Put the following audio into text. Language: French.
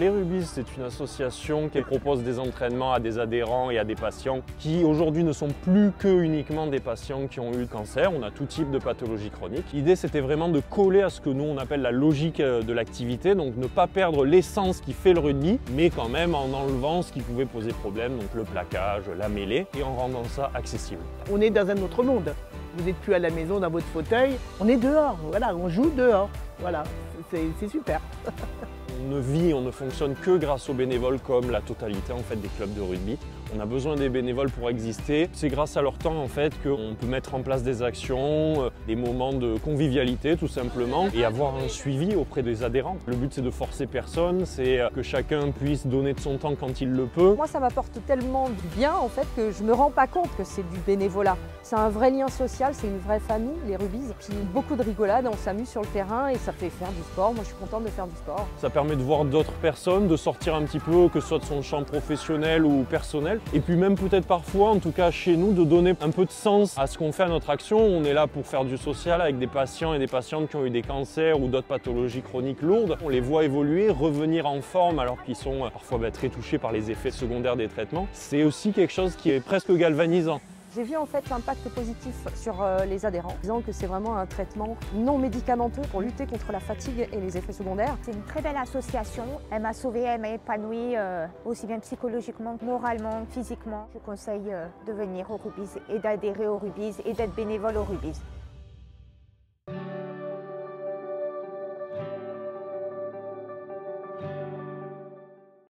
Les Rubies, c'est une association qui propose des entraînements à des adhérents et à des patients qui aujourd'hui ne sont plus que uniquement des patients qui ont eu le cancer. On a tout type de pathologie chronique. L'idée, c'était vraiment de coller à ce que nous on appelle la logique de l'activité, donc ne pas perdre l'essence qui fait le rugby, mais quand même en enlevant ce qui pouvait poser problème, donc le plaquage, la mêlée, et en rendant ça accessible. On est dans un autre monde. Vous n'êtes plus à la maison dans votre fauteuil, on est dehors, voilà, on joue dehors. Voilà, c'est super. On ne vit, on ne fonctionne que grâce aux bénévoles comme la totalité en fait des clubs de rugby. On a besoin des bénévoles pour exister. C'est grâce à leur temps en fait qu'on peut mettre en place des actions, des moments de convivialité tout simplement et avoir un suivi auprès des adhérents. Le but c'est de forcer personne, c'est que chacun puisse donner de son temps quand il le peut. Moi ça m'apporte tellement du bien en fait que je me rends pas compte que c'est du bénévolat. C'est un vrai lien social, c'est une vraie famille les Rubies. Puis beaucoup de rigolade, on s'amuse sur le terrain et ça fait faire du sport. Moi je suis contente de faire du sport. Ça permet de voir d'autres personnes, de sortir un petit peu, que ce soit de son champ professionnel ou personnel. Et puis même peut-être parfois, en tout cas chez nous, de donner un peu de sens à ce qu'on fait à notre action. On est là pour faire du social avec des patients et des patientes qui ont eu des cancers ou d'autres pathologies chroniques lourdes. On les voit évoluer, revenir en forme alors qu'ils sont parfois très touchés par les effets secondaires des traitements. C'est aussi quelque chose qui est presque galvanisant. J'ai vu en fait l'impact positif sur les adhérents, disant que c'est vraiment un traitement non médicamenteux pour lutter contre la fatigue et les effets secondaires. C'est une très belle association, elle m'a sauvée, elle m'a épanouie, aussi bien psychologiquement, moralement, physiquement. Je conseille de venir aux Rubies et d'adhérer aux Rubies et d'être bénévole aux Rubies.